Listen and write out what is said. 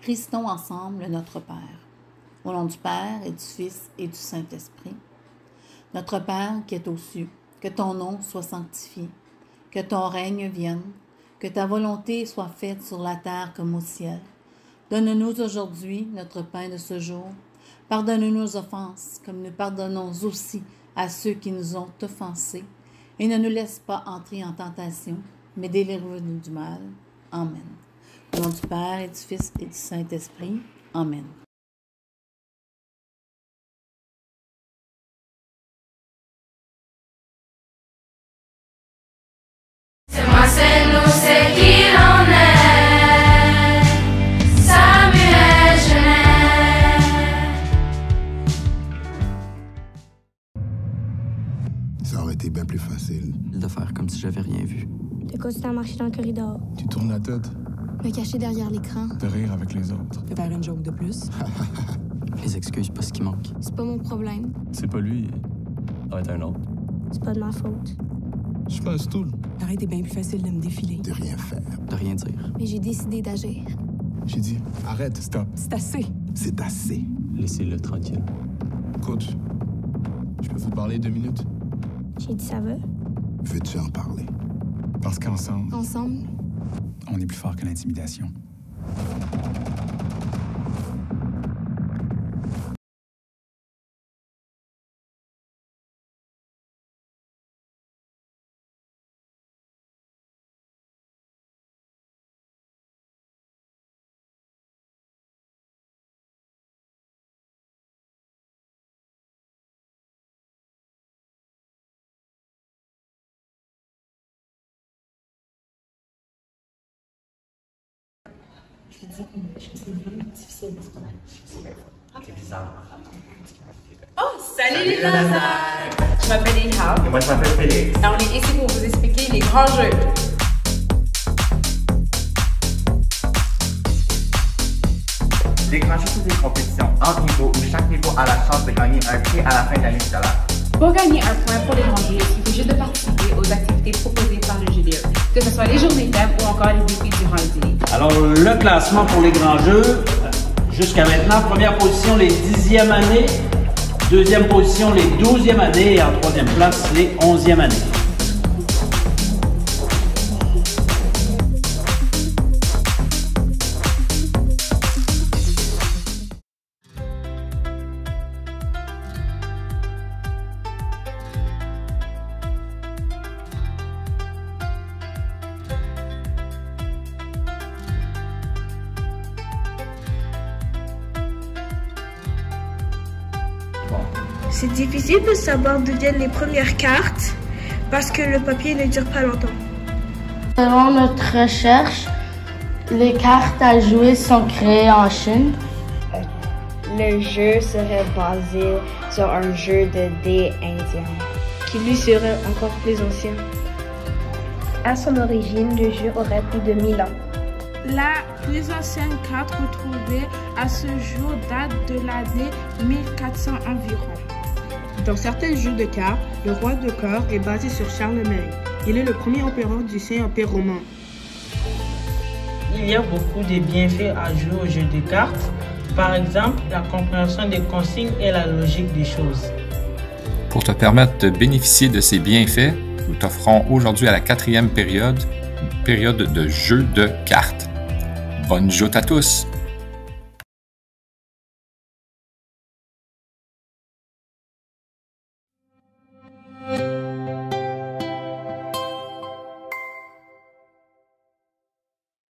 Récitons ensemble notre Père. Au nom du Père et du Fils et du Saint-Esprit. Notre Père qui es aux cieux, que ton nom soit sanctifié, que ton règne vienne, que ta volonté soit faite sur la terre comme au ciel. Donne-nous aujourd'hui notre pain de ce jour. Pardonne-nous nos offenses, comme nous pardonnons aussi à ceux qui nous ont offensés. Et ne nous laisse pas entrer en tentation, mais délivre-nous du mal. Amen. Au nom du Père et du Fils et du Saint-Esprit. Amen. C'est moi, c'est nous, c'est qui l'on est. Samuel Genêt. Ça aurait été bien plus facile de faire comme si j'avais rien vu. De continuer à marcher dans le corridor. Tu tournes la tête, Me cacher derrière l'écran. de rire avec les autres. De faire une joke de plus. Les excuses, pas ce qui manque. C'est pas mon problème. C'est pas lui, ça va être un autre. C'est pas de ma faute. Je suis pas un stool. Ça aurait été bien plus facile de me défiler. De rien faire. De rien dire. Mais j'ai décidé d'agir. J'ai dit, arrête, stop. C'est assez. C'est assez. Laissez-le tranquille. Coach, je peux vous parler 2 minutes? J'ai dit ça va. Veux-tu en parler? Parce qu'ensemble, Ensemble, on est plus fort que l'intimidation. Oh, salut les Lazare! Je m'appelle Ihab. Et moi, je m'appelle Félix. Et on est ici pour vous expliquer les grands jeux. Les grands jeux, c'est des compétitions entre niveaux où chaque niveau a la chance de gagner un prix à la fin de l'année scolaire. Pour gagner un point pour les grands jeux, il suffit juste de participer aux activités proposées par le GDE, que ce soit les journées thèmes ou encore les défis durant le dîner. Alors, le classement pour les grands jeux, jusqu'à maintenant, première position, les 10e années, deuxième position, les 12e années, et en troisième place, les 11e années. C'est difficile de savoir d'où viennent les premières cartes parce que le papier ne dure pas longtemps. Selon notre recherche, les cartes à jouer sont créées en Chine. Le jeu serait basé sur un jeu de dés indien, qui lui serait encore plus ancien. À son origine, le jeu aurait plus de 1000 ans. La plus ancienne carte retrouvée à ce jour date de l'année 1400 environ. Dans certains jeux de cartes, le roi de cœur est basé sur Charlemagne. Il est le premier empereur du Saint-Empire romain. Il y a beaucoup de bienfaits à jouer au jeu de cartes. Par exemple, la compréhension des consignes et la logique des choses. Pour te permettre de bénéficier de ces bienfaits, nous t'offrons aujourd'hui à la 4e période, une période de jeu de cartes. Bonne joute à tous!